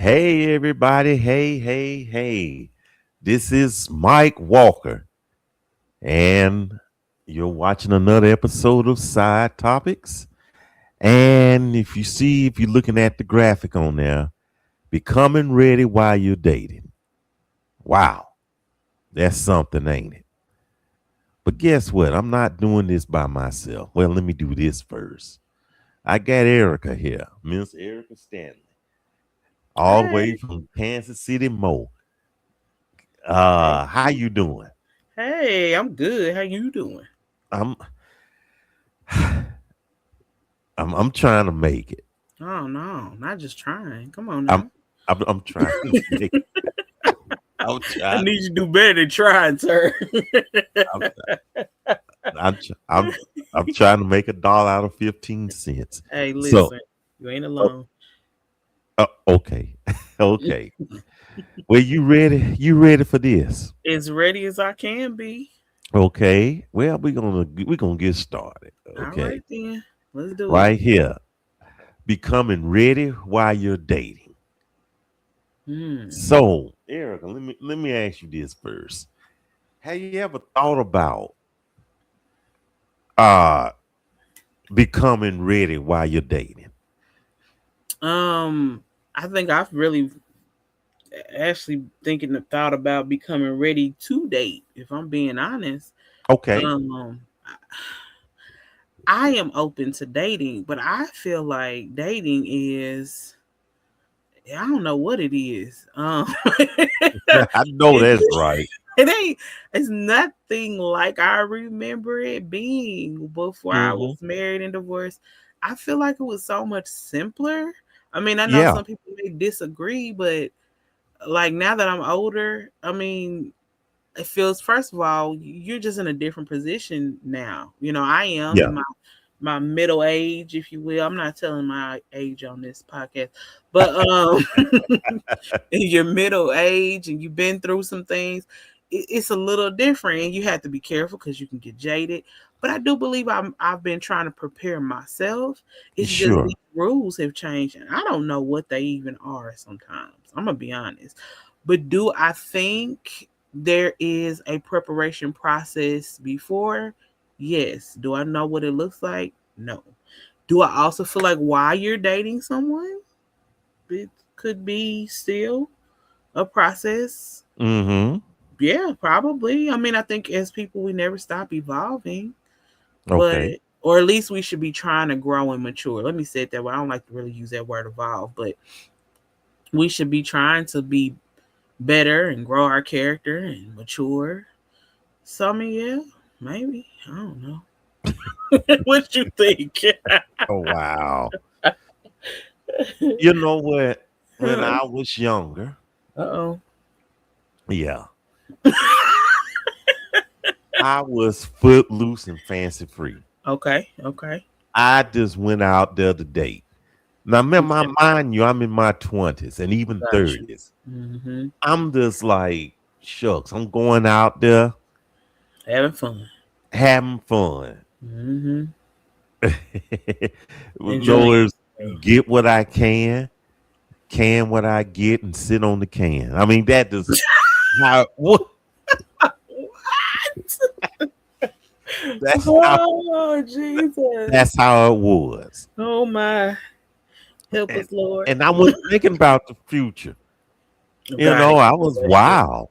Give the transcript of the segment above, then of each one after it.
Hey, everybody. Hey, hey, hey. This is Mike Walker, and you're watching another episode of Side Topics. And if you're looking at the graphic on there, becoming ready while you're dating. Wow, that's something, ain't it? But guess what? I'm not doing this by myself. Well, let me do this first. I got Erica here, Miss Erica Stanley, all the way Hey, from Kansas City, Mo. thank How you. you doing? Hey, I'm good. How you doing? I'm I'm trying to make it. Oh no, not just trying. Come on I'm now. I'm trying to make it. I'm I trying need you to do better than trying, sir. I'm I'm tr- I'm, I'm trying to make $1 out of 15 cents. Hey, So listen, you ain't uh, alone. okay. Okay. Well, you ready? You ready for this? As ready as I can be. Okay. Well, we're gonna get started. All Okay. right then, let's do it. Right here. Becoming ready while you're dating. Hmm. So, Erica, let me ask you this first. Have you ever thought about uh becoming ready while you're dating? Um, I think I've really actually thinking thought about becoming ready to date. If I'm being honest, Okay. um, I am open to dating, but I feel like dating is I don't know what it is. I know it, that's right. it ain't it's nothing like I remember it being before I Hmm. was married and divorced. I feel like it was so much simpler. I mean, I know Yeah. some people may disagree, but like now that I'm older, I mean, it feels first of all, you're just in a different position now. You know, I am Yeah. in my middle age, if you will. I'm not telling my age on this podcast, but in your middle age and you've been through some things, it's a little different, and you have to be careful because you can get jaded. But I do believe I've been trying to prepare myself. It's just Sure. these rules have changed, and I don't know what they even are. Sometimes I'm gonna be honest, but do I think there is a preparation process before? Yes. Do I know what it looks like? No. Do I also feel like while you're dating someone, it could be still a process? Hmm. Yeah, probably. I mean, I think as people, we never stop evolving, but Okay. or at least we should be trying to grow and mature. Let me say it that way. I don't like to really use that word evolve, but we should be trying to be better and grow our character and mature. So, I mean, yeah, maybe. I don't know. What you think? Oh wow. You know what? When Uh I was younger, oh. yeah, I was footloose and fancy free. Okay. Okay. I just went out there to date. Now, remember, Okay. mind you, I'm in my 20s and even Got you. 30s. Mm-hmm. I'm just like, shucks, I'm going out there Having fun. having fun. Mm-hmm. Enjoying Lord, yourself. get what I can what I get, and sit on the can. I mean, that is how what that's how Oh, Jesus. that's how it was. Oh, my. Help And us, Lord. and I wasn't thinking about the future. Got it. I was That's true. wild.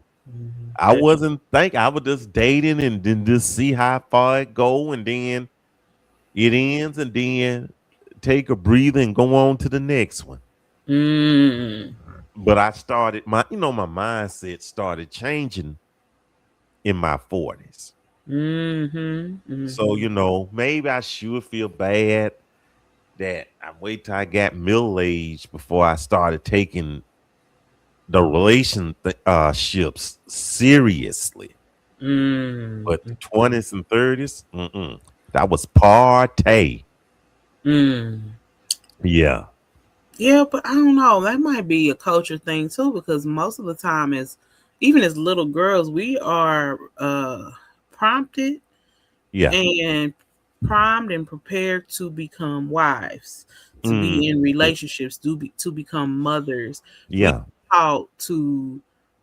I That's wasn't think I was just dating and then just see how far it go, and then it ends, and then take a breather and go on to the next one. mm, But I started my mindset started changing in my 40s. mm-hmm. So, Mm-hmm. maybe I should feel bad that I wait till I got middle age before I started taking the ships seriously. Mm, But the 20s and 30s, that was party. mm. Yeah. Yeah, but I don't know. That might be a culture thing too, because most of the time, as even as little girls, we are prompted Yeah. and primed and prepared to become wives. to be in Mm. relationships, to become mothers. We Yeah. taught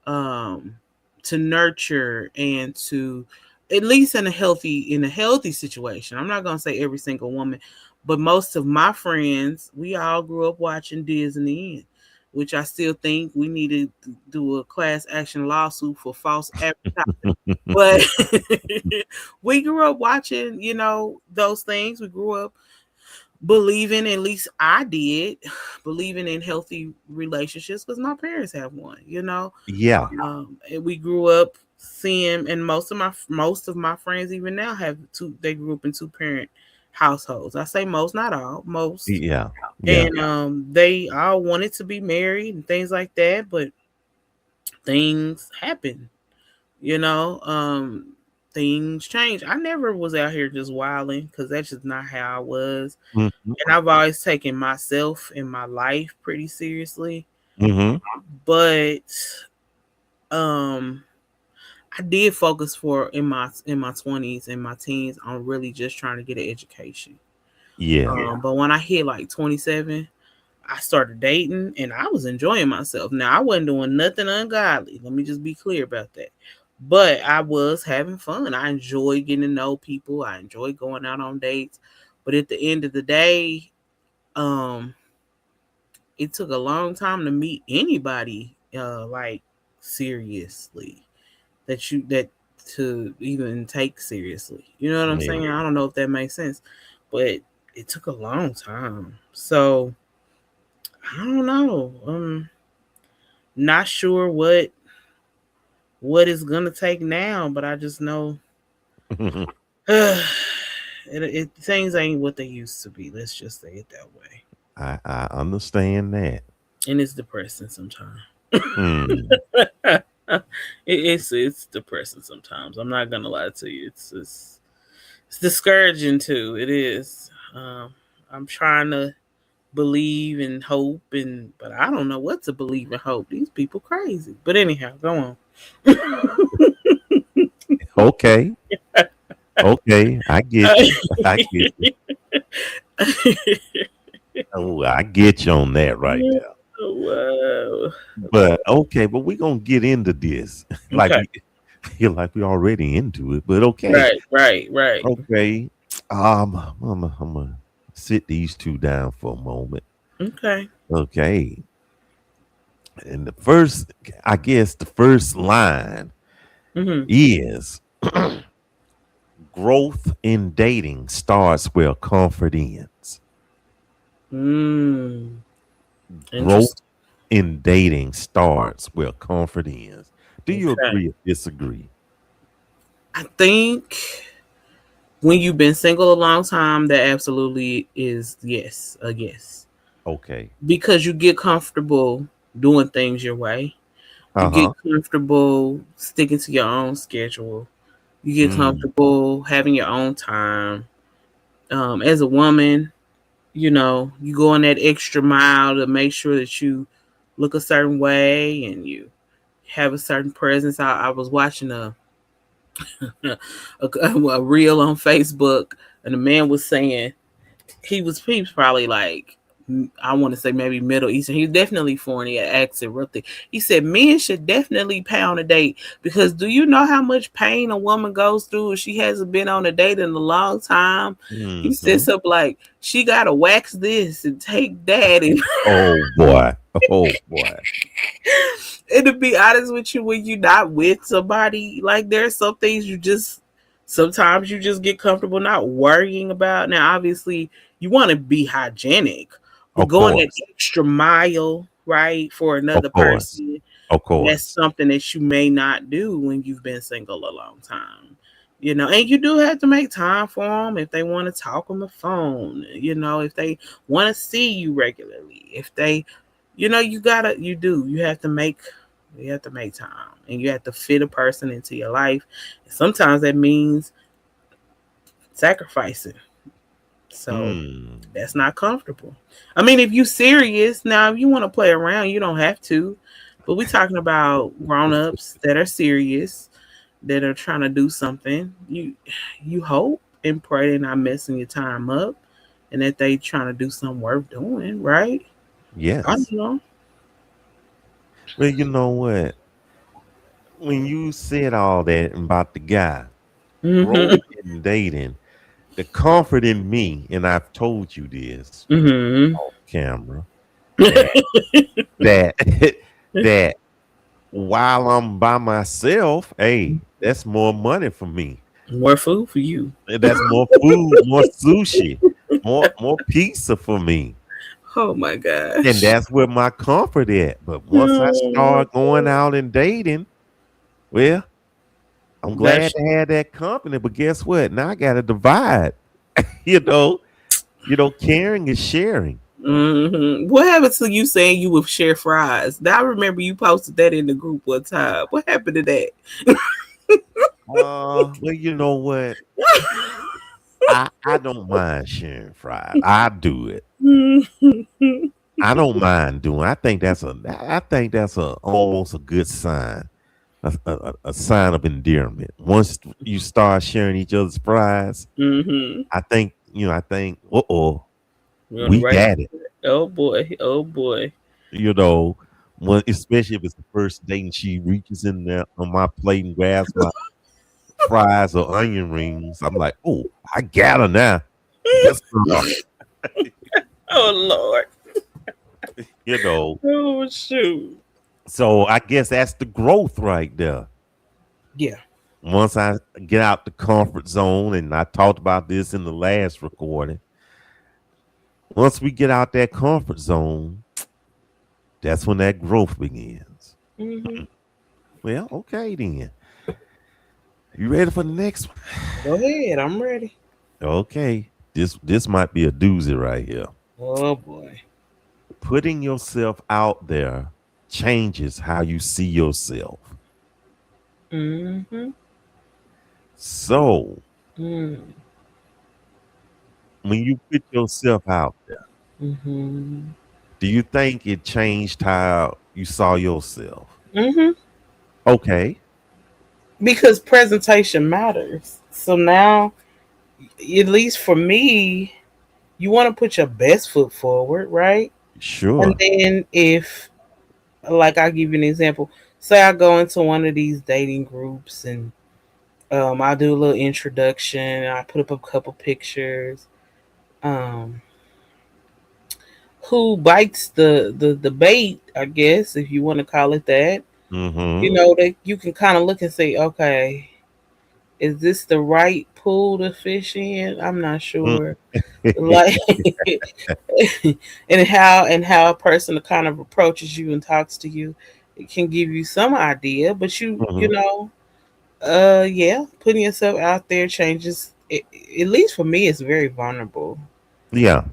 um to nurture and to, at least in a healthy situation. I'm not gonna say every single woman, but most of my friends, we all grew up watching Disney, which I still think we need to do a class action lawsuit for false advertising. But we grew up watching, those things. We grew up believing, at least I did, believing in healthy relationships because my parents have one. Yeah. And we grew up seeing, and most of my friends even now have two. They grew up in two-parent households. I say most, not all, most. Yeah. Yeah. And they all wanted to be married and things like that, but things happen. You know, things change. I never was out here just wilding because that's just not how I was. Mhm. And I've always taken myself and my life pretty seriously. Mhm. But um I did focus for in my 20s and my teens on really just trying to get an education. Yeah. But when I hit like 27, I started dating and I was enjoying myself. Now I wasn't doing nothing ungodly. Let me just be clear about that. But I was having fun. I enjoyed getting to know people. I enjoyed going out on dates. But at the end of the day, um, it took a long time to meet anybody like seriously that to even take seriously. You know what I'm Yeah. saying? I don't know if that makes sense, but it took a long time. So I don't know. Not sure what it's gonna take now, but I just know things ain't what they used to be. Let's just say it that way. I understand that. And it's depressing sometimes. Mm. It's depressing sometimes. I'm not gonna lie to you. It's discouraging too. It is. I'm trying to believe and hope, but I don't know what to believe and hope. These people crazy. But anyhow, go on. Okay. Okay. I get you. I get you. Oh, I get you on that right there. Wow. But okay, but we're gonna get into this. like Okay. we feel like we already into it, but okay. Right. Right. Right. Okay. I'm gonna sit these two down for a moment. Okay. Okay. And I guess the first line Mhm. is growth in dating starts where comfort ends. Mm. Growth Interesting. in dating starts where comfort ends. Do you Okay. agree or disagree? I think when you've been single a long time, that absolutely is yes, a yes. Okay. Because you get comfortable doing things your way. You get Uh-huh. comfortable sticking to your own schedule. You get Mm. comfortable having your own time. As a woman, you go on that extra mile to make sure that you look a certain way and you have a certain presence. I was watching a reel on Facebook, and the man was saying he was probably like, I want to say maybe Middle Eastern. He's definitely foreign. He had accent roughly. He said men should definitely pay on a date because do you know how much pain a woman goes through if she hasn't been on a date in a long time? He said Hmm. something like she gotta wax this and take that and Oh boy. Oh boy. and to be honest with you, when you're not with somebody, like there's some things you just sometimes you just get comfortable not worrying about. Now, obviously, you want to be hygienic, but Of going that course. extra mile, right, for Of another course. person, Of that's course. something that you may not do when you've been single a long time. And you do have to make time for them if they want to talk on the phone, if they want to see you regularly, if they, you have to make time and you have to fit a person into your life. And sometimes that means sacrificing. So Hmm. that's not comfortable. I mean, if you serious now, if you want to play around, you don't have to. But we're talking about grown-ups that are serious, that are trying to do something. You hope and pray they're not messing your time up. and that they trying to do something worth doing, right? I don't Yes. know. Well, you know what? When you said all that about the guy, Mhm. growth in dating, the comfort in me, and I've told you this Mhm. off camera, that that that while I'm by myself, hey, that's more money for me. More food for you. That's more food, more sushi, more pizza for me. Oh my And gosh. that's where my comfort at. But once I Oh, start going out and dating, well, I'm glad that's to have that company. But guess what? Now I gotta divide. you know, caring is sharing. What happened to you saying you would share fries? Now I remember you posted that in the group one time. What happened to that? Well, you know what? I don't mind sharing fries. I do it. I don't mind doing. I think that's a almost a good sign, a sign of endearment. Once you start sharing each other's fries, Mm-hmm. I think, oh, We're on the we right. got it. Oh boy. Oh boy. You know, especially if it's the first date and she reaches in there on my plate and grabs my fries or onion rings, I'm like, oh, I got her now. Yes, sir. Oh Lord. You know, Oh shoot. so I guess that's the growth right there. Yeah. Once I get out the comfort zone, and I talked about this in the last recording, once we get out that comfort zone, that's when that growth begins. Mm-hmm. Well, okay then. You ready for the next one? Go ahead. I'm ready. Okay. This might be a doozy right here. Oh boy. Putting yourself out there changes how you see yourself. Mm-hmm. So Mm-hmm. when you put yourself out there, Mm-hmm. do you think it changed how you saw yourself? Mm-hmm. Okay, Because presentation matters. So now, at least for me, you want to put your best foot forward, right? And sure. then if, like, I'll give you an example. Say I go into one of these dating groups and I do a little introduction. I put up a couple pictures. Um, who bites the bait? I guess if you want to call it that. Mm-hmm. That you can kind of look and say, okay, is this the right pool to fish in? I'm not sure. Like, and how a person kind of approaches you and talks to you, it can give you some idea. But hmm yeah, putting yourself out there changes. At least for me, it's very vulnerable. Yeah.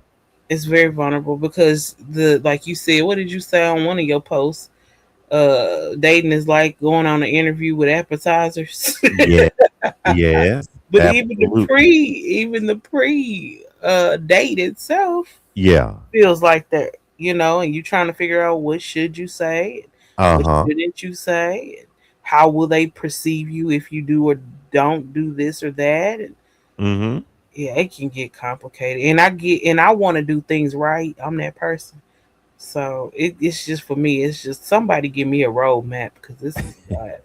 It's very vulnerable because the like you said, what did you say on one of your posts? Dating is like going on an interview with appetizers. Yeah. Yes. But Absolutely. even the pre date itself Yeah. feels like that, and you trying to figure out what should you say, Uh what huh. shouldn't you say, how will they perceive you if you do or don't do this or that. And Mm-hmm. yeah, it can get complicated. And I want to do things right. I'm that person. So it's just for me, it's just somebody give me a roadmap because this is like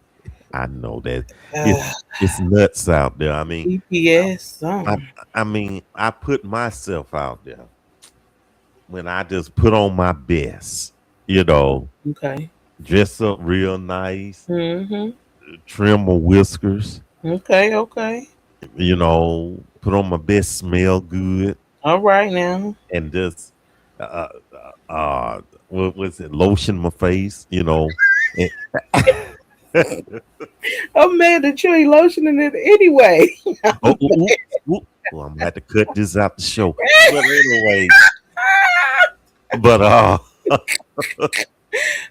I know that it's uh, it's nuts out there. I mean, GPS. I I put myself out there when I just put on my best. You know, Okay. dress up real nice, Mm-hmm. trim my whiskers. Okay. Okay. Put on my best, smell good, All right now. and just uh, what was it? Lotion my face. And I'm mad that you ain't lotioning it anyway. oh, ooh, ooh, ooh. Well, I'm gonna have to cut this out the show. But anyway, but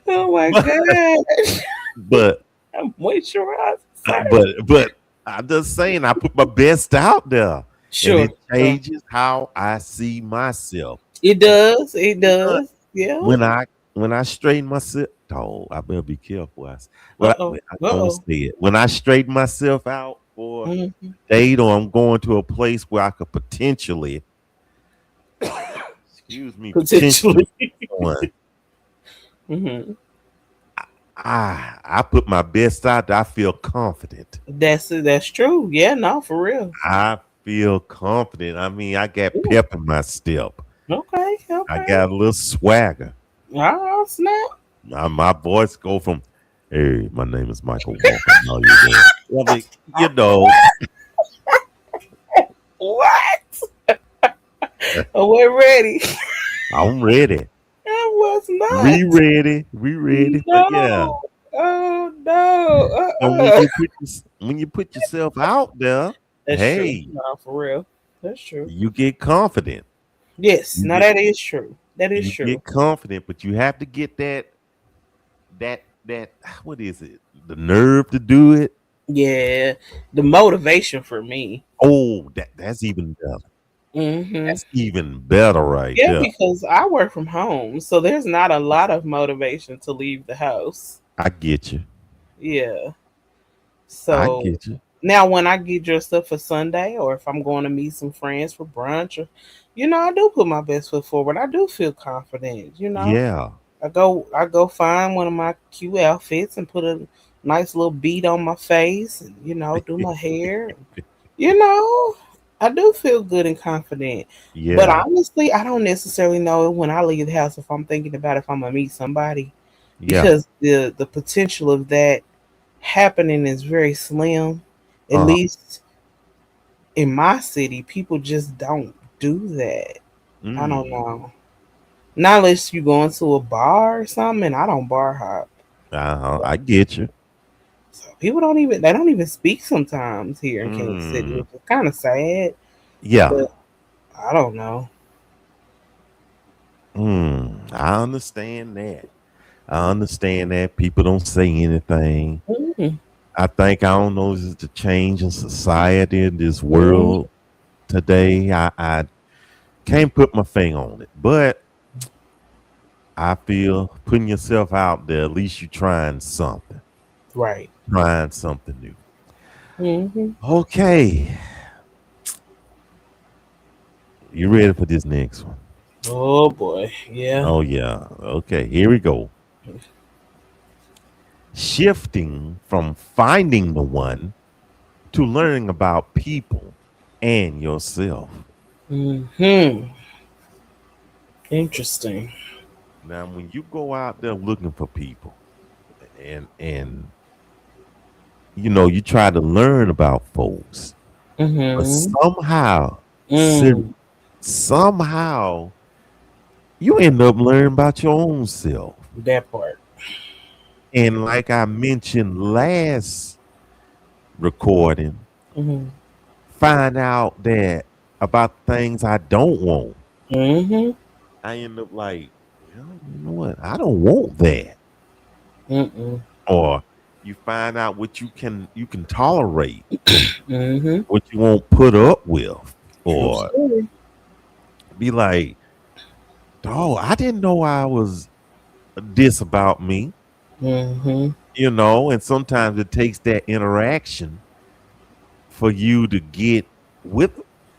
Oh my but god. but I'm moisturized, sir. but I'm just saying, I put my best out there, and Sure. it Sure. changes how I see myself. It And does. It uh, does. Yeah. when I straighten myself, oh, I better be careful. Uh Well, oh. I'm Uh gonna oh. say it. When I straighten myself out for Mm-hmm. a date, or I'm going to a place where I could potentially excuse me, potential potentially. one. Hmm. I put my best out there. I feel confident. That's true. Yeah, no, for real. I feel confident. I mean, I got Yeah. pep in my step. Okay, I okay. got a little swagger. Oh, snap. My voice go from, "Hey, my name is Michael Walker. How you doing?" I mean, you know, What? Oh, we're ready. I'm ready. I was We not. ready. We ready. But yeah, No. Oh no. and when you put yourself out there, That's true. hey, No, for real. That's true. you get confident. Yes. You Now get that is true. That is you true. get confident, but you have to get that what is it? The nerve to do it. Yeah. The motivation for me. Oh, that's even better. Hmm. That's even better right Yeah, there. because I work from home, so there's not a lot of motivation to leave the house. I get you. Yeah. I So get you. now when I get dressed up for Sunday or if I'm going to meet some friends for brunch or I do put my best foot forward. I do feel confident. Yeah. I go find one of my cute outfits and put a nice little bead on my face and do my hair. You know, I do feel good and confident. But Yeah. honestly, I don't necessarily know when I leave the house if I'm thinking about if I'm gonna meet somebody Yeah. because the potential of that happening is very slim. At Uh-huh. least in my city, people just don't do that. I don't Mm. know. Not unless you go into a bar or something, and I don't bar hop. Uh-huh. I get you. So people don't even speak sometimes here in Kansas City, Mm. which is kind of sad. Yeah. But I don't know. I understand that. I understand that people don't say anything. Mm-hmm. I don't know, is it the change in society in this Mm-hmm. world today? I can't put my finger on it, but I feel putting yourself out there, at least you're Right. trying something new. Mm-hmm. Okay, you ready for this next one? Oh boy. Yeah. Oh, yeah. Okay, here we go. Shifting from finding the one to learning about people and yourself. Hmm. Interesting. Now, when you go out there looking for people and you try to learn about folks, but Mm-hmm. Mm. somehow you end up learning about your own self. That part. And like I mentioned last recording, Mm-hmm. find out that about things I don't want. Mm-hmm. I end up like, well, you know what? I don't want that. Mm-mm. Or you find out what you can tolerate, Mm-hmm. what you won't put up with, True or story. be like, oh, I didn't know I was this about me, Mm-hmm. and sometimes it takes that interaction for you to get with,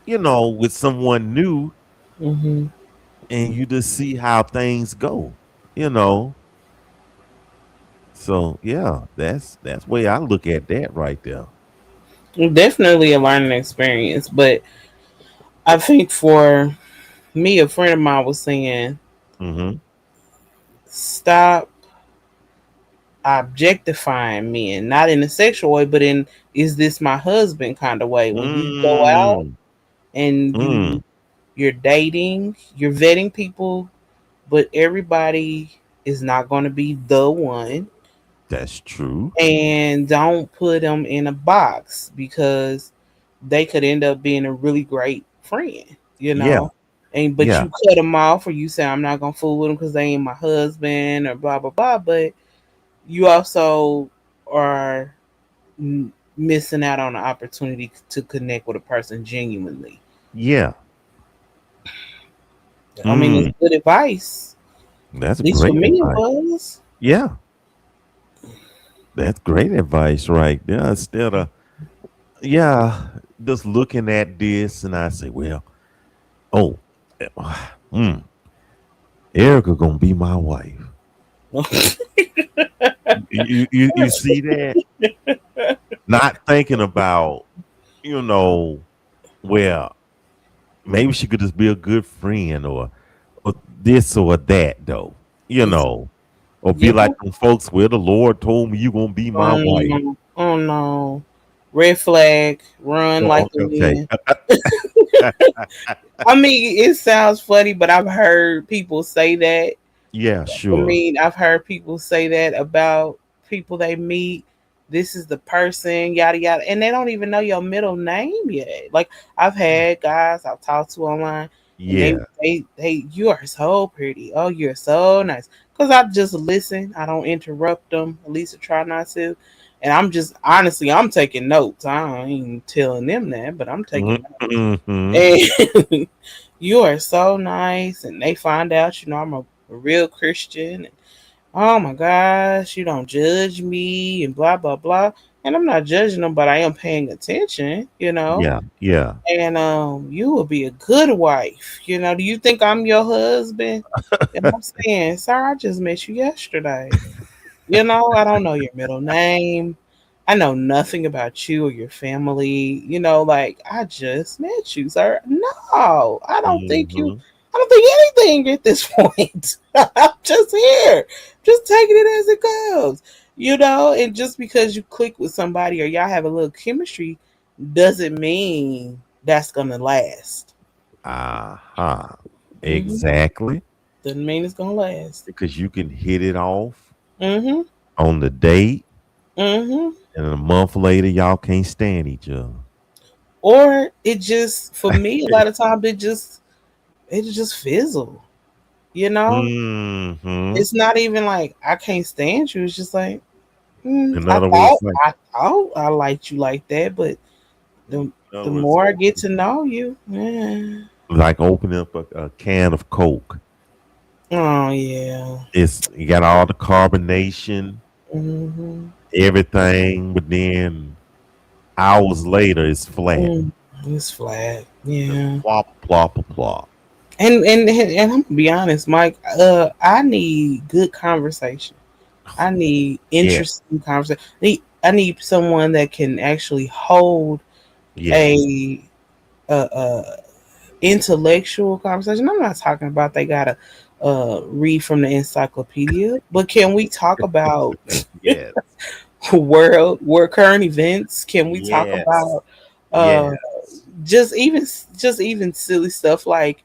with someone new Mm-hmm. and you just see how things go, you know. So yeah, that's the way I look at that right there. Definitely a learning experience, but I think for me, a friend of mine was saying, Mm-hmm. stop objectifying men, not in a sexual way, but in is this my husband kind of way. When you go out Mm, and mm, you're dating, you're vetting people, but everybody is not going to be the one. that's true. And don't put them in a box because they could end up being a really great friend, you Yeah, know. And but yeah, you cut them off, or you say I'm not gonna fool with them because they ain't my husband, or blah blah blah. But you also are missing out on the opportunity to connect with a person genuinely. yeah. I mean, it's Mm, good advice. that's At least for great me, it advice. was. Yeah, that's great advice right there. Instead of just looking at this and I say, well, oh, mm, Erica gonna be my wife. You see that? Not thinking about, you know, well, maybe she could just be a good friend or this or that though. You know, or be Yeah. like them folks where the Lord told me you gonna be my wife. No. Oh no. Red flag. Run like Oh, the okay. wind. I mean, it sounds funny, but I've heard people say that. Yeah, I sure. mean, I've heard people say that about people they meet. This is the person, yada yada, and they don't even know your middle name yet. Like I've had guys I've talked to online, and Yeah. you are so pretty. Oh, you're so nice. Because I just listen. I don't interrupt them. At least I try not to. And I'm just honestly, I'm taking notes. I ain't telling them that, but I'm taking notes. Mm-hmm. And you are so nice, and they find out, I'm a real Christian. And, oh my gosh, you don't judge me, and blah blah blah. And I'm not judging them, but I am paying attention, Yeah, yeah. And you will be a good wife. Do you think I'm your husband? And I'm saying, sir, I just met you yesterday. I don't know your middle name. I know nothing about you or your family. Like I just met you, sir. No, Mm-hmm. I don't think anything at this point. I'm just here, just taking it as it goes. And just because you click with somebody or y'all have a little chemistry doesn't mean that's gonna last. Uh-huh. Hmm. Exactly. Doesn't mean it's gonna last. Because you can hit it off Mm-hmm. on the date, Mm-hmm. and a month later, y'all can't stand each other. Or it just, for me, a lot of times it just fizzle. You know, Mm-hmm. it's not even like I can't stand you. It's just like In I other words, thought like I thought I liked you like that, but the in other the words, more I get to know you, like opening up a can of Coke. oh yeah, It's you got all the carbonation, hmm everything, but then hours later it's flat. it's flat, Just yeah. plop, plop, plop. And I'm gonna be honest, Mike. I need good conversation. I need Yeah, interesting conversation. I need someone that can actually hold yes, a a intellectual conversation. I'm not talking about they gotta read from the encyclopedia, but can we talk about yes, world current events? Can we talk yes, about uh, yes, just even silly stuff like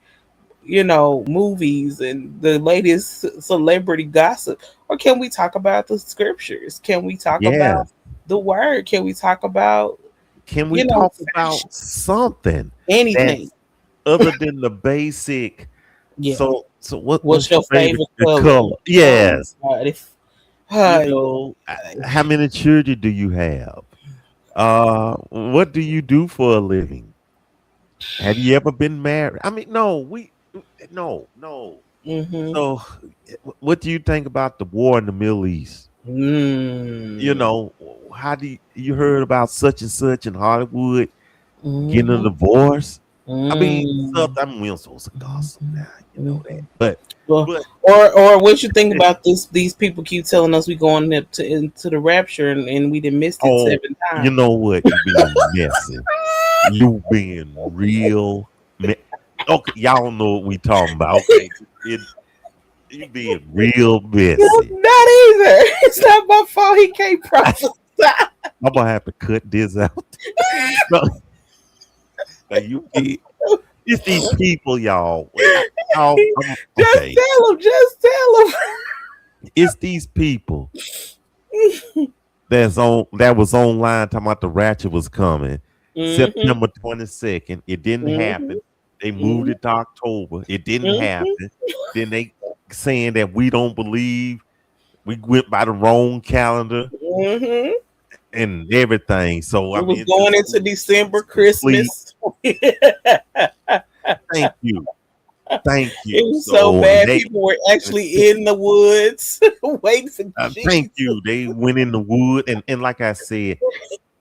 movies and the latest celebrity gossip? Or can we talk about the scriptures? Can we talk about yes. the word? Can we talk about Can we talk fashion? about something Anything? that's other than the basic? Yeah. So What's what's your your favorite favorite color? color? Oh Yes. God, if You hi, know, how many children do you have? What do you do for a living? Have you ever been married? I mean, no, no, no. mm-hmm. So, what do you think about the war in the Middle East? You Mm. know, how do you heard about such and such in Hollywood getting a Mm-hmm. divorce? I mean, Mm. stuff. I mean, we don't supposed to gossip now. You know that, Mm-hmm. Well, but or what you think about this? These people keep telling us we going up to into the rapture, and we done missed it oh, 7 times. you know what? You being messy. You being real. Okay, y'all know what we talking about. Okay, it you being real No, messy. not either. It's not my fault. He can't prophesy. I'm gonna have to cut this out. No, now you be it's these people, y'all. Just Okay. tell him. Just tell It's these people him. that was online talking about the ratchet was coming. Mm-hmm. September 22nd. It didn't Mm-hmm. happen. They moved Mm-hmm. it to October. It didn't Mm-hmm. happen. Then they saying that we don't believe we went by the wrong calendar Mm-hmm. and everything. So I It was mean going into it's December, complete. Christmas. It Thank you. Thank you. was so So bad. People were actually in the woods waiting for thank Jesus. you. They went in the wood and like I said,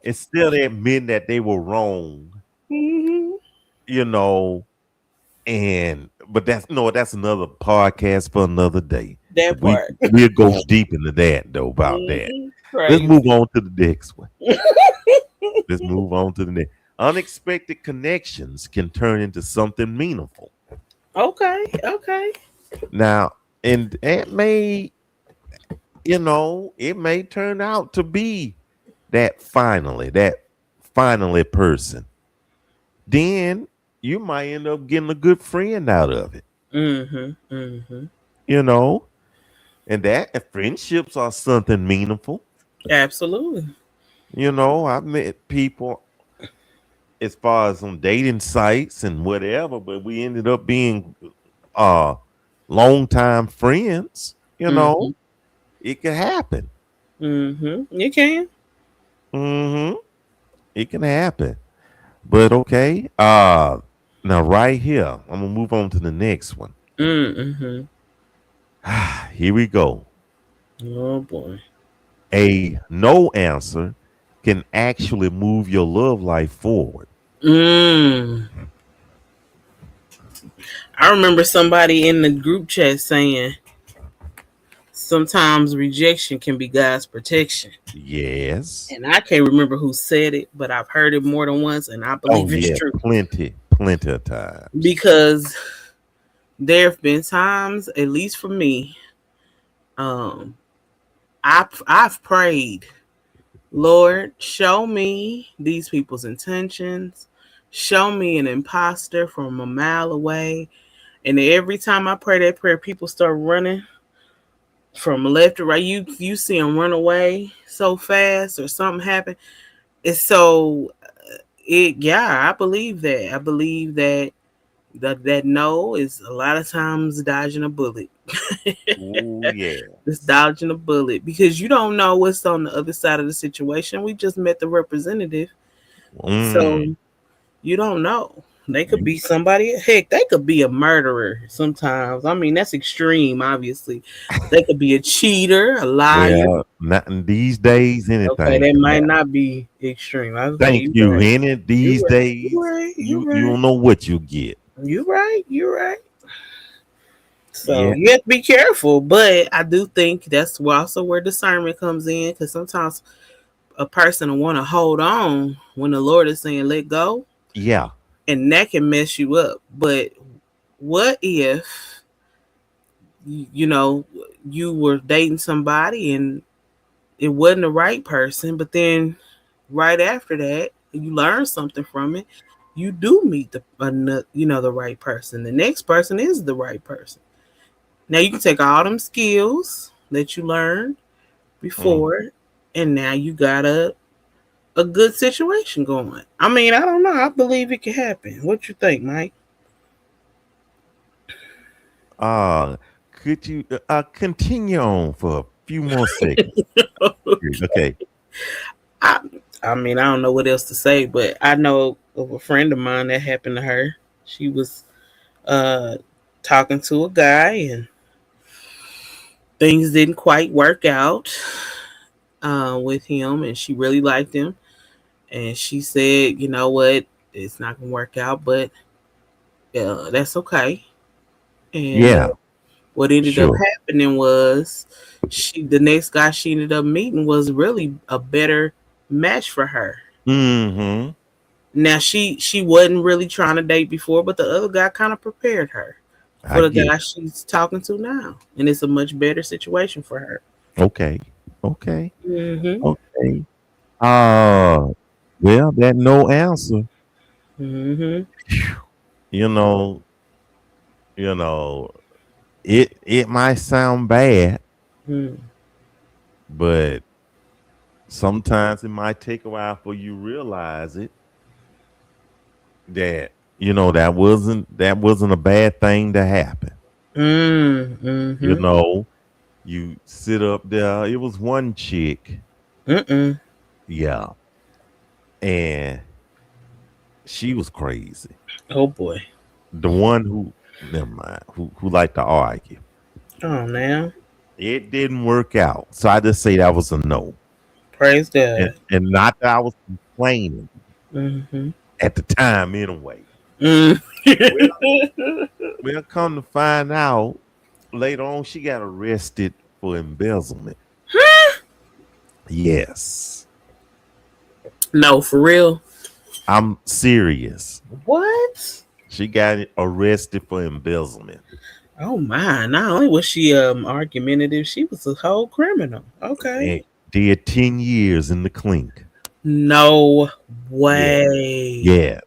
instead of admitting that they were wrong, Mm-hmm. you know, And but that's another podcast for another day. That We part. we'll go deep into that though about that. Let's move Crazy. on to the next one. Let's move on to the next. Unexpected connections can turn into something meaningful. Okay. Okay. Now, and it may, it may turn out to be that finally person. Then you might end up getting a good friend out of it, Mm-hmm. Mm-hmm. you know, and friendships are something meaningful. Absolutely. I've met people as far as on dating sites and whatever, but we ended up being uh longtime friends. Mm-hmm. It can happen. Mm-hmm. You can. Hmm. It can happen. But okay. Now right here, I'm gonna move on to the next one. Mm-hmm. Here we go. Oh boy. A no answer can actually move your love life forward. Mm. I remember somebody in the group chat saying sometimes rejection can be God's protection. Yes. And I can't remember who said it, but I've heard it more than once and I Oh believe it's yeah, true. plenty of times. Because there have been times, at least for me, um, I've prayed, Lord, show me these people's intentions. Show me an imposter from a mile away. And every time I pray that prayer, people start running from left to right. You see them run away so fast, or something happen. It's so it. Yeah, I believe that. I believe that no is a lot of times dodging a bullet. Oh It's yes. dodging a bullet because you don't know what's on the other side of the situation. We just met the representative, so Mm. you don't know. They could You- be somebody. Heck, they could be a murderer sometimes. I mean, that's extreme, obviously. They could be a cheater, a liar. Well, not in these days, Okay, anything that can might happen. not be extreme. Okay, Thank you're you. right. In it You're these right. You're days, right. You're you right. don't know what you get. You're right. You're right. So Yeah, you have to be careful, but I do think that's also where discernment comes in, because sometimes a person will want to hold on when the Lord is saying let go, yeah. and that can mess you up. But what if you know you were dating somebody and it wasn't the right person, but then right after that you learn something from it, you do meet the right person. The next person is the right person. Now you can take all them skills that you learned Mm. before, and now you got a good situation going. I mean, I don't know. I believe it can happen. What you think, Mike? Uh, could you continue on for a few more seconds? Okay. I I mean, I don't know what else to say, but I know of a friend of mine that happened to her. She was uh talking to a guy and things didn't quite work out with him, and she really liked him, and she said, you know what, it's not gonna work out, but that's okay. And Yeah, what ended up sure. happening was the next guy she ended up meeting was really a better match for her. Mm-hmm. Now she wasn't really trying to date before, but the other guy kind of prepared her I for the get guy it. she's talking to now, and it's a much better situation for her. Okay. Okay. Mhm. Okay. Uh well, that no answer. Mhm. Phew. You know, you know, it might sound bad, Mhm. but sometimes it might take a while for you realize it that that wasn't a bad thing to happen. You Mhm. know, you sit up there. It was one chick, Mm. yeah, and she was crazy. Oh boy. The one who, never mind, who liked to argue. Oh now. It didn't work out, so I just say that was a no, Praise and God. and not that I was complaining Mhm. at the time anyway. Mm. Well, we'll come to find out later on, she got arrested for embezzlement. Yes, No, for real. I'm serious. What? She got arrested for embezzlement Oh my! Not only was she argumentative, she was a whole criminal. Okay. and did 10 years in the clink. No Yeah, way. yes.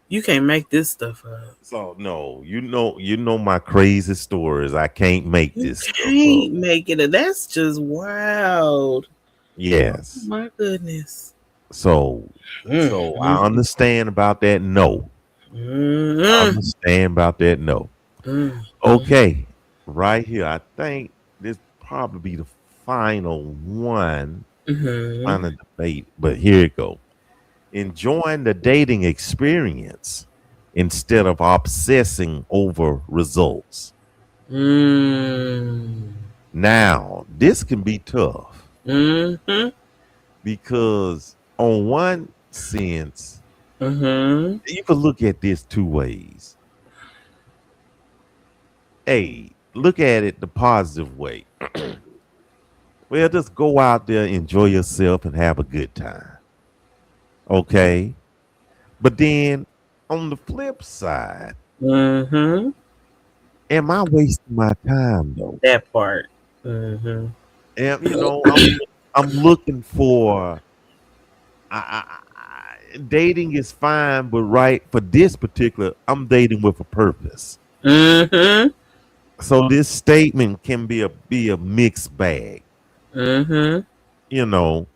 You can't make this stuff up. So no, you know my crazy stories. I can't make You this stuff up. can't make it. That's just wild. Oh Yes. my goodness. So Mm, so I mm, understand about that. No, I mm, understand about that. No. mm, mm, Okay, right here. I think this probably be the final one. mm, Final debate, but here it go. Enjoying the dating experience instead of obsessing over results. mm, Now, this can be tough mm, because, on one sense, mm, you can look at this two ways. A, look at it the positive way. Well, just go out there, enjoy yourself, and have a good time. Okay. But then on the flip side, mm. am I wasting my time though? That part. Mm-hmm. And I'm looking for dating is fine, but right for this particular, I'm dating with a purpose. Mm-hmm. So this statement can be a mixed bag, Mm-hmm. you know.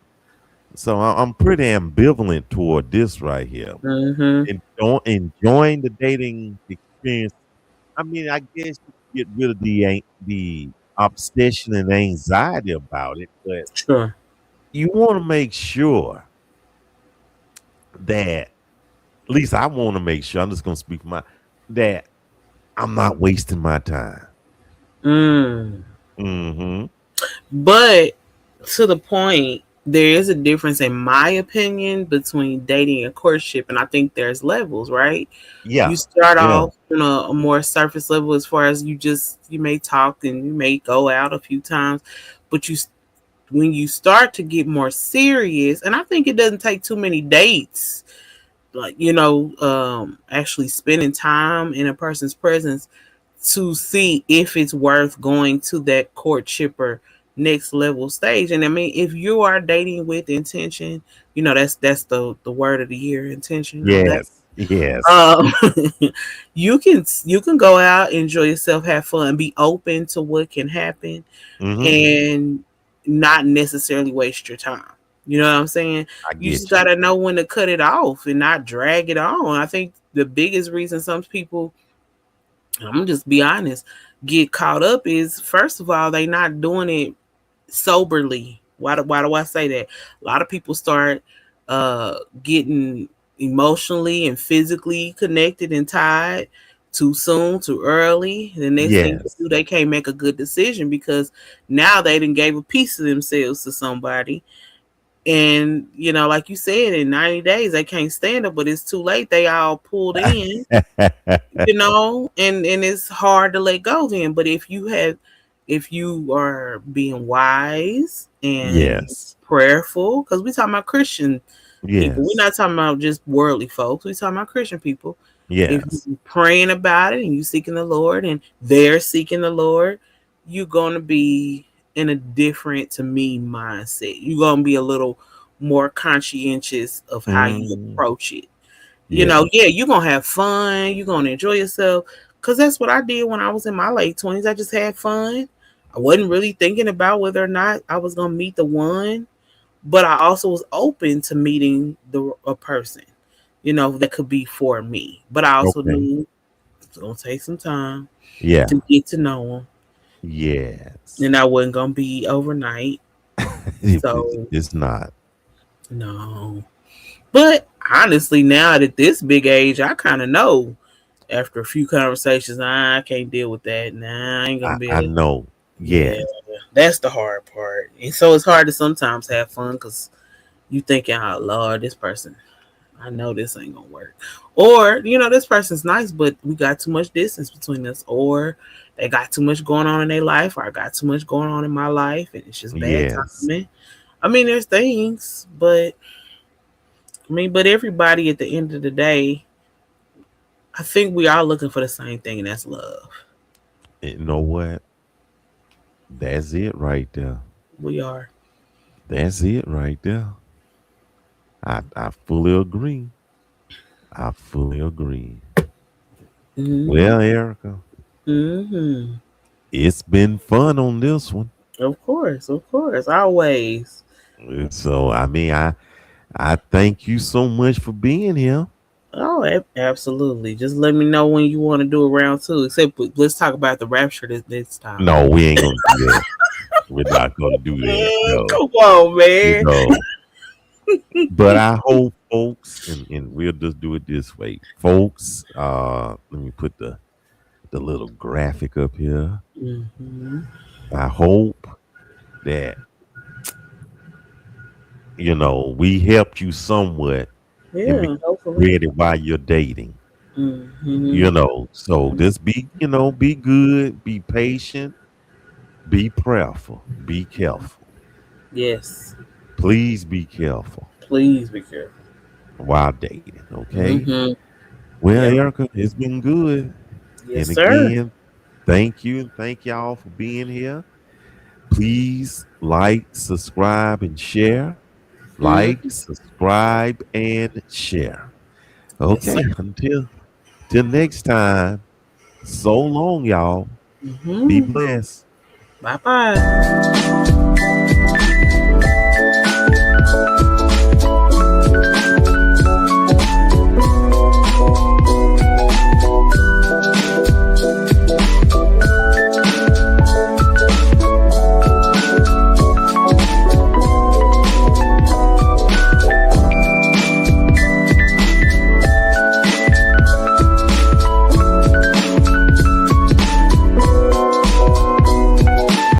So I'm pretty ambivalent toward this right here. Mm-hmm. And don't enjoying the dating experience. I mean, I guess you can get rid of the obsession and anxiety about it, but Sure. you want to make sure that, at least I want to make sure, I'm just going to speak for my, that I'm not wasting my time. Mm. Mm-hmm. But to the point, there is a difference, in my opinion, between dating and courtship, and I think there's levels, right? You Yeah. start Yeah. off on a more surface level, as far as you may talk and you may go out a few times, but when you start to get more serious, and I think it doesn't take too many dates, like actually spending time in a person's presence to see if it's worth going to that courtship or next level stage. And I mean, if you are dating with intention, that's the word of the year, intention. That Yes. Yes. um, you can go out, enjoy yourself, have fun, be open to what can happen, Mm-hmm. and not necessarily waste your time. You know what I'm saying? I You just get you. gotta know when to cut it off and not drag it on. I think the biggest reason some people, I'm gonna just be honest, get caught up is, first of all, they not doing it soberly. Why do I say that? A lot of people start getting emotionally and physically connected and tied too soon, too early. The next thing they Yes. do, they can't make a good decision because now they done gave a piece of themselves to somebody. And like you said, in 90 days they can't stand it, but it's too late. They all pulled in, and it's hard to let go then. But if you are being wise and Yes. prayerful, because we talking about Christian people, we're Yes. not talking about just worldly folks, we talking about Christian people. If Yes. you praying about it and you seeking the Lord and they're seeking the Lord, you're gonna be in a different, to me, mindset. You're gonna be a little more conscientious of how you Mm, approach it. yeah. Yeah, you're gonna have fun, you're gonna enjoy yourself. Cause that's what I did when I was in my late 20s. I just had fun. I wasn't really thinking about whether or not I was gonna meet the one, but I also was open to meeting a person, that could be for me. But I also Okay. knew it's gonna take some time Yeah. to get to know them, Yes. and that wasn't gonna be overnight. So It's not. no. But honestly, now at this big age, I kind of know after a few conversations, nah, I can't deal with that. Nah, I ain't gonna be I able to. know. Yeah, Yes. that's the hard part. And so it's hard to sometimes have fun because you thinking, oh Lord, this person, I know this ain't gonna work. Or, this person's nice, but we got too much distance between us. Or they got too much going on in their life, or I got too much going on in my life, and it's just bad Yes. timing. I mean, there's things, but but everybody at the end of the day, I think we are looking for the same thing, and that's love. You know what? That's it right there. We are. That's it right there. I fully agree. I fully agree. Mm-hmm. Well, Erica, Mm-hmm. it's been fun on this one. Of course, always. So I mean, I thank you so much for being here. Oh, absolutely. Just let me know when you want to do a round two. Except let's talk about the rapture this time. No, we ain't gonna do that. We're not gonna do that. No, Come on, man. no. But I hope folks, and we'll just do it this way, folks. Let me put the little graphic up here. Hmm. I hope that we helped you somewhat in being Yeah, hopefully. ready while you're dating. Hmm. So just be good, be patient, be prayerful, be careful. Yes. Please be careful Please be careful. while dating. Okay. Hmm. Well, Yep. Erica, it's been good. Yes, And sir. again, thank you and thank y'all for being here. Please like, subscribe, and share. Like, Hmm. subscribe, and share. Yes, sir. Okay, till next time. So long, y'all. Be Hmm. blessed. Bye bye.